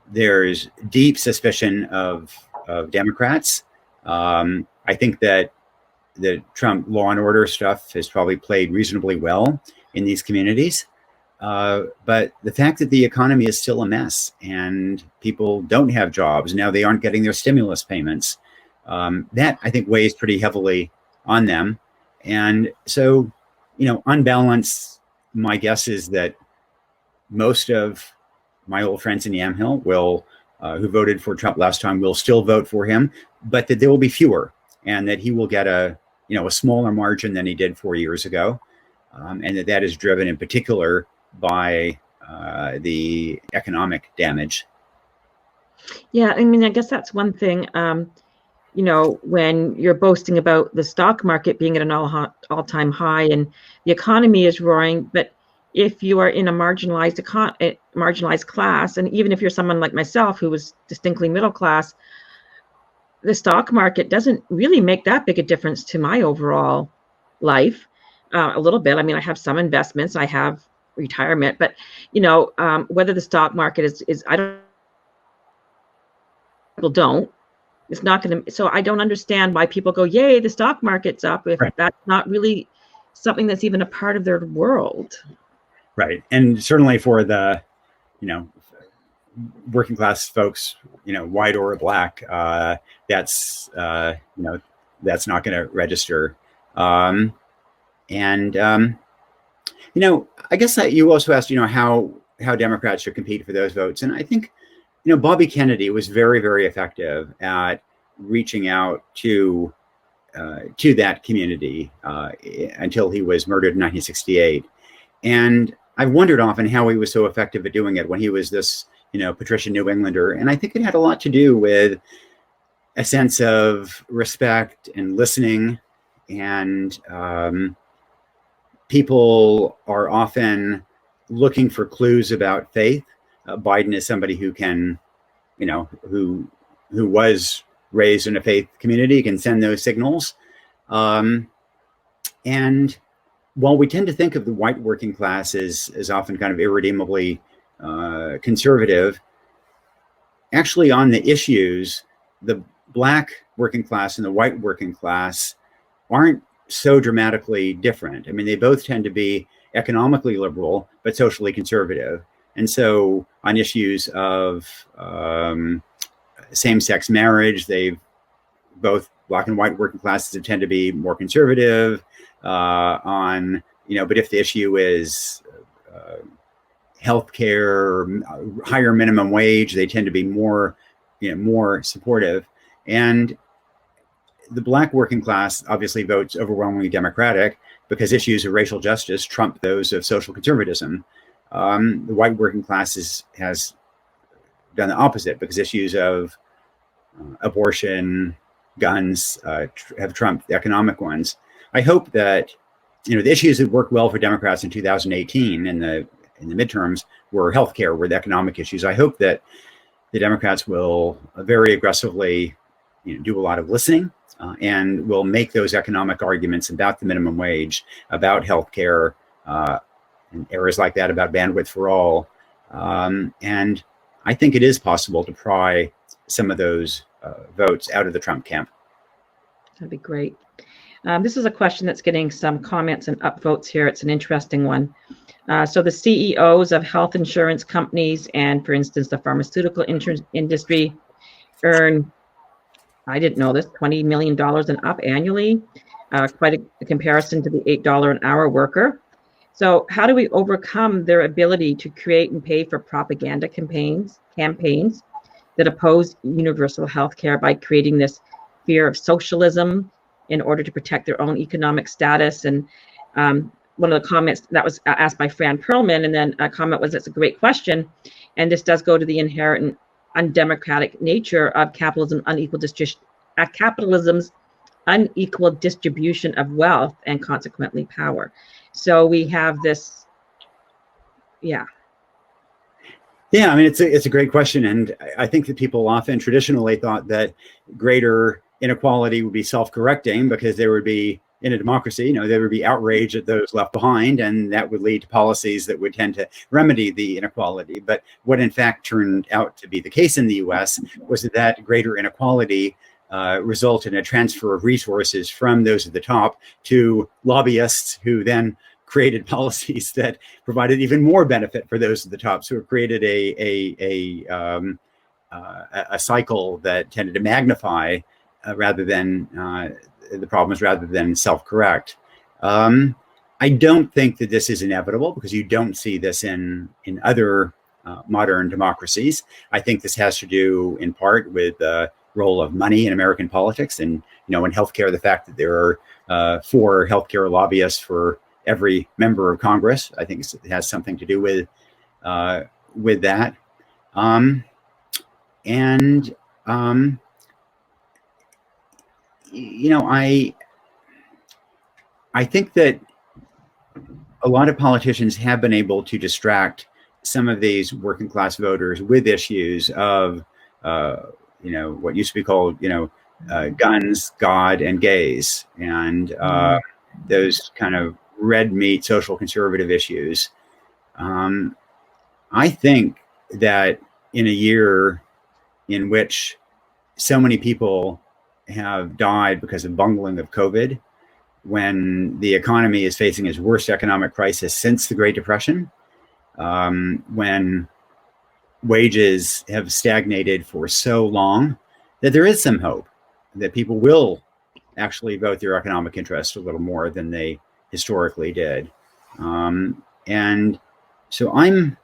There's deep suspicion of Democrats. I think that the Trump law and order stuff has probably played reasonably well in these communities. But the fact that the economy is still a mess and people don't have jobs, now they aren't getting their stimulus payments, that I think weighs pretty heavily on them. And so, on balance, my guess is that most of my old friends in Yamhill who voted for Trump last time will still vote for him, but that there will be fewer, and that he will get a smaller margin than he did 4 years ago. And that is driven in particular by the economic damage. Yeah, I guess that's one thing. When you're boasting about the stock market being at an all-time high and the economy is roaring, but if you are in a marginalized class, and even if you're someone like myself who was distinctly middle class, the stock market doesn't really make that big a difference to my overall life. A little bit. I have some investments, I have retirement, but whether the stock market is people don't. It's not going to. So I don't understand why people go, "Yay, the stock market's up," if that's not really something that's even a part of their world. Right, and certainly for the, working class folks, white or black, that's not going to register. I guess you also asked, how Democrats should compete for those votes. And I think, Bobby Kennedy was very, very effective at reaching out to that community until he was murdered in 1968. And I've wondered often how he was so effective at doing it when he was this, patrician New Englander. And I think it had a lot to do with a sense of respect and listening. And people are often looking for clues about faith. Biden is somebody who can, who was raised in a faith community, can send those signals. And while we tend to think of the white working class as often kind of irredeemably conservative, actually on the issues, the black working class and the white working class aren't so dramatically different. I mean, they both tend to be economically liberal, but socially conservative. And so on issues of same-sex marriage, they've both black and white working classes tend to be more conservative on, but if the issue is healthcare, higher minimum wage, they tend to be more supportive. And the black working class obviously votes overwhelmingly Democratic because issues of racial justice trump those of social conservatism. The white working class has done the opposite because issues of abortion, guns have trumped the economic ones. I hope that the issues that worked well for Democrats in 2018 in the midterms were healthcare, were the economic issues. I hope that the Democrats will very aggressively do a lot of listening and will make those economic arguments about the minimum wage, about healthcare, and areas like that, about bandwidth for all. And I think it is possible to pry some of those votes out of the Trump camp. That'd be great. This is a question that's getting some comments and upvotes here. It's an interesting one. So the CEOs of health insurance companies and, for instance, the pharmaceutical industry earn, I didn't know this, $20 million and up annually, quite a comparison to the $8 an hour worker. So how do we overcome their ability to create and pay for propaganda campaigns that oppose universal health care by creating this fear of socialism in order to protect their own economic status? And one of the comments that was asked by Fran Perlman, and then a comment was, it's a great question. And this does go to the inherent undemocratic nature of capitalism's unequal distribution of wealth and consequently power. So we have this, yeah. Yeah, I mean, it's a great question. And I think that people often traditionally thought that greater inequality would be self-correcting because there would be, in a democracy, there would be outrage at those left behind, and that would lead to policies that would tend to remedy the inequality. But what in fact turned out to be the case in the US was that greater inequality resulted in a transfer of resources from those at the top to lobbyists who then created policies that provided even more benefit for those at the top. So it created a cycle that tended to magnify rather than the problems rather than self-correct. I don't think that this is inevitable because you don't see this in other modern democracies. I think this has to do in part with the role of money in American politics, and in healthcare, the fact that there are 4 healthcare lobbyists for every member of Congress. I think it has something to do with that. I think that a lot of politicians have been able to distract some of these working class voters with issues of, what used to be called, guns, God, and gays, and those kind of red meat social conservative issues. I think that in a year in which so many people have died because of bungling of COVID, when the economy is facing its worst economic crisis since the Great Depression, when wages have stagnated for so long, that there is some hope that people will actually vote their economic interest a little more than they historically did. And so I'm,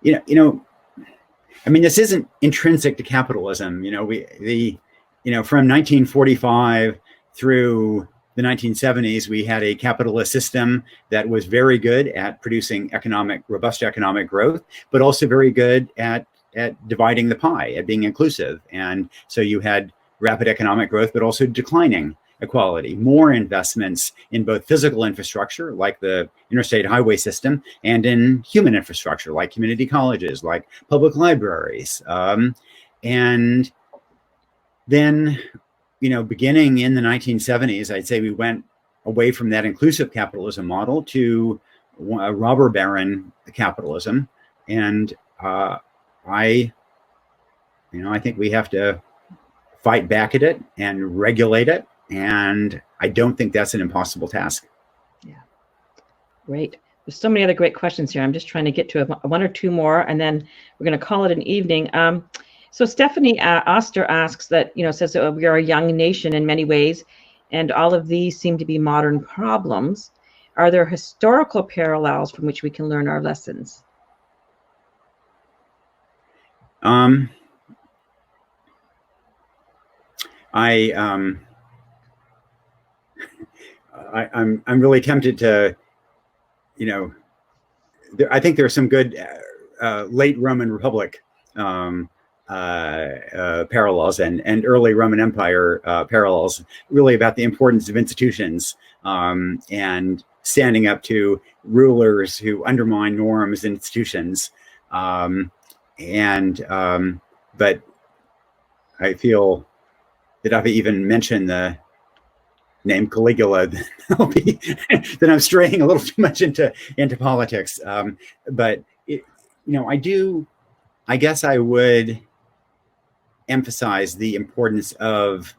this isn't intrinsic to capitalism. From 1945 through the 1970s, we had a capitalist system that was very good at producing robust economic growth, but also very good at dividing the pie, at being inclusive. And so you had rapid economic growth, but also declining equality, more investments in both physical infrastructure, like the interstate highway system, and in human infrastructure, like community colleges, like public libraries. And then, beginning in the 1970s, I'd say we went away from that inclusive capitalism model to robber baron capitalism. And I think we have to fight back at it and regulate it. And I don't think that's an impossible task. Yeah, great. There's so many other great questions here. I'm just trying to get to one or two more, and then we're going to call it an evening. So Stephanie Oster asks that, says that we are a young nation in many ways, and all of these seem to be modern problems. Are there historical parallels from which we can learn our lessons? I'm really tempted to, I think there's some good late Roman Republic parallels and early Roman Empire parallels, really about the importance of institutions and standing up to rulers who undermine norms and institutions. But I feel that if I even mention the name Caligula, then I'm straying a little too much into politics. But I guess I would emphasize the importance of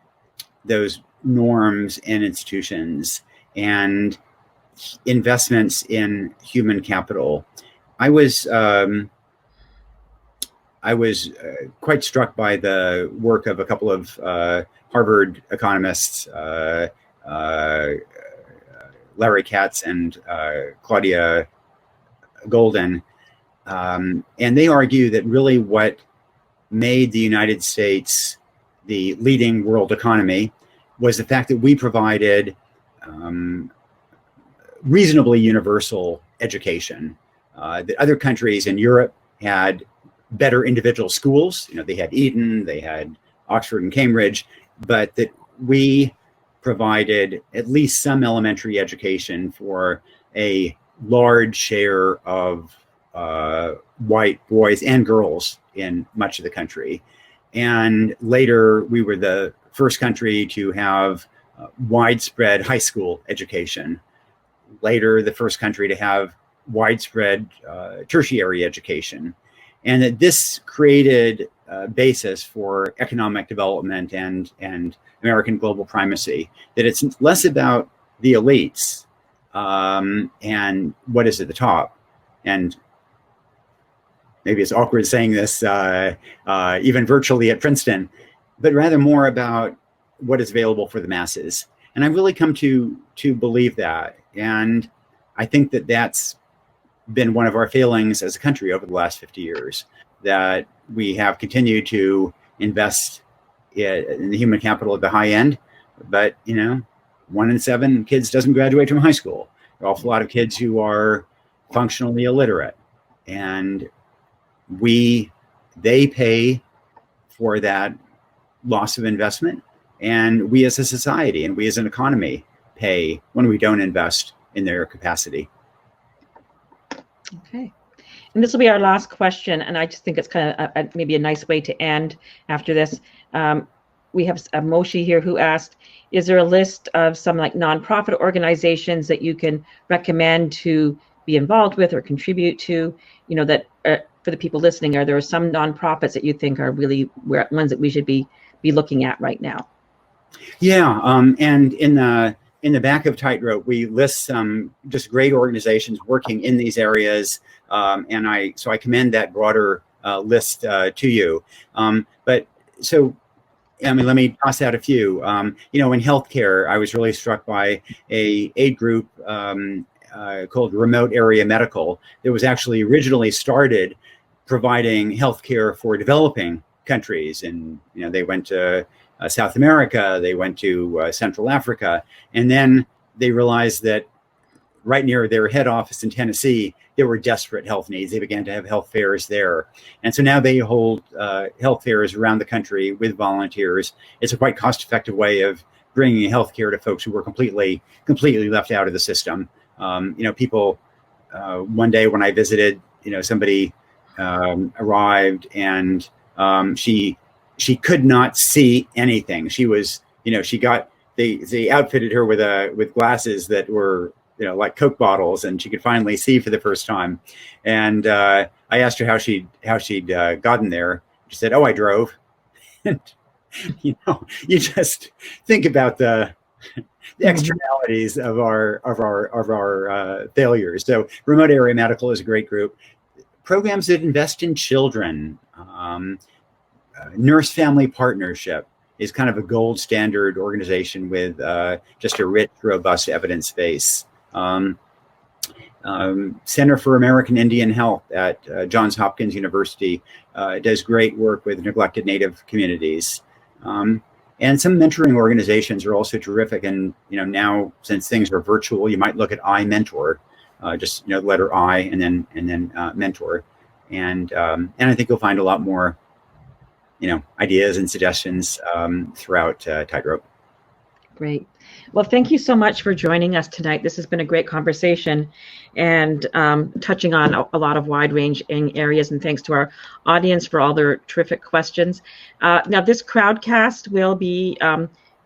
those norms and institutions and investments in human capital. I was quite struck by the work of a couple of Harvard economists, Larry Katz and Claudia Golden, and they argue that really what made the United States the leading world economy was the fact that we provided reasonably universal education. That other countries in Europe had better individual schools. They had Eton, they had Oxford and Cambridge, but that we provided at least some elementary education for a large share of white boys and girls in much of the country. And later, we were the first country to have widespread high school education. Later, the first country to have widespread tertiary education. And that this created a basis for economic development and American global primacy, that it's less about the elites and what is at the top. And maybe it's awkward saying this even virtually at Princeton, but rather more about what is available for the masses. And I've really come to believe that. And I think that that's been one of our failings as a country over the last 50 years, that we have continued to invest in the human capital at the high end, but 1 in 7 kids doesn't graduate from high school. There are an awful lot of kids who are functionally illiterate, and they pay for that loss of investment, and we as a society and we as an economy pay when we don't invest in their capacity. Okay. And this will be our last question. And I just think it's kind of maybe a nice way to end after this. We have a Moshi here who asked, is there a list of some nonprofit organizations that you can recommend to be involved with or contribute to, that for the people listening, are there some nonprofits that you think are really ones that we should be looking at right now? Yeah. And in the back of Tightrope, we list some just great organizations working in these areas, and I commend that broader list to you. But let me toss out a few. In healthcare, I was really struck by a aid group called Remote Area Medical that was actually originally started providing healthcare for developing countries, and they went to South America, they went to Central Africa, and then they realized that right near their head office in Tennessee, there were desperate health needs. They began to have health fairs there. And so now they hold health fairs around the country with volunteers. It's a quite cost-effective way of bringing health care to folks who were completely left out of the system. People, one day when I visited, somebody arrived and she could not see anything. She was, they outfitted her with glasses that were, like Coke bottles, and she could finally see for the first time. And I asked her how she'd gotten there. She said, "Oh, I drove." And you know, you just think about the externalities of our failures. So Remote Area Medical is a great group. Programs that invest in children, Nurse Family Partnership is kind of a gold standard organization with just a rich, robust evidence base. Center for American Indian Health at Johns Hopkins University does great work with neglected Native communities. And some mentoring organizations are also terrific. And, you know, now since things are virtual, you might look at iMentor, just, you know, letter I and then mentor. And I think you'll find a lot more, you know, ideas and suggestions throughout Tightrope. Great. Well, thank you so much for joining us tonight. This has been a great conversation and touching on a lot of wide-ranging areas. And thanks to our audience for all their terrific questions. Now, this Crowdcast will be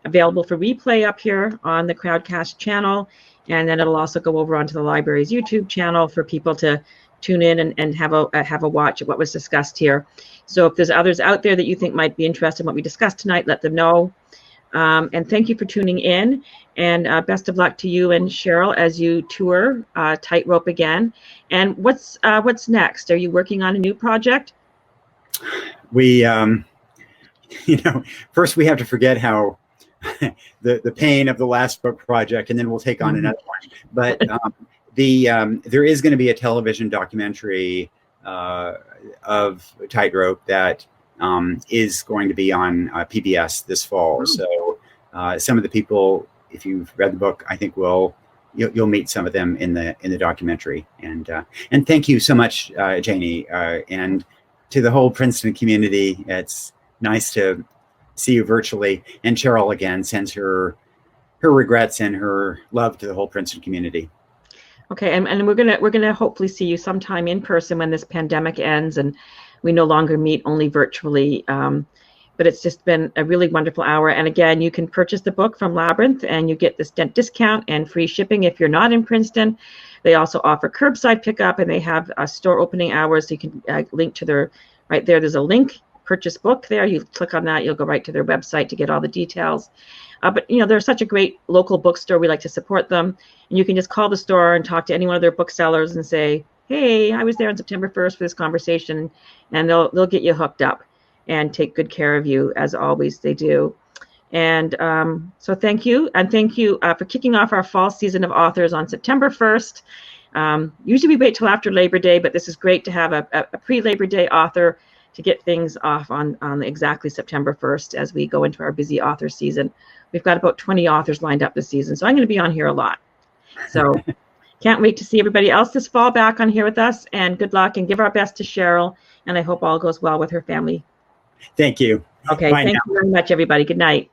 available for replay up here on the Crowdcast channel. And then it'll also go over onto the library's YouTube channel for people to tune in and have a watch of what was discussed here. So if there's others out there that you think might be interested in what we discussed tonight, let them know. And thank you for tuning in, and best of luck to you and Sheryl as you tour Tightrope again. And what's next? Are you working on a new project? We, you know, first we have to forget how the pain of the last book project, and then we'll take on another one. But there is going to be a television documentary of Tightrope that is going to be on PBS this fall. So some of the people, if you've read the book, I think you'll meet some of them in the documentary. And thank you so much, Janie, and to the whole Princeton community. It's nice to see you virtually. And Sheryl again sends her regrets and her love to the whole Princeton community. Okay, and we're gonna hopefully see you sometime in person when this pandemic ends and we no longer meet, only virtually. But it's just been a really wonderful hour. And again, you can purchase the book from Labyrinth and you get this discount and free shipping if you're not in Princeton. They also offer curbside pickup, and they have store opening hours. So you can link to their, right there, there's a link, purchase book there. You click on that, you'll go right to their website to get all the details. But, you know, they're such a great local bookstore. We like to support them. And you can just call the store and talk to any one of their booksellers and say, hey, I was there on September 1st for this conversation, and they'll get you hooked up and take good care of you, as always they do. And so thank you. And thank you for kicking off our fall season of authors on September 1st. Usually we wait till after Labor Day, but this is great to have a pre-Labor Day author to get things off on exactly September 1st as we go into our busy author season. We've got about 20 authors lined up this season, so I'm going to be on here a lot. So can't wait to see everybody else this fall back on here with us, and good luck, and give our best to Sheryl, and I hope all goes well with her family. Thank you. Okay, thank you very much, everybody. Good night.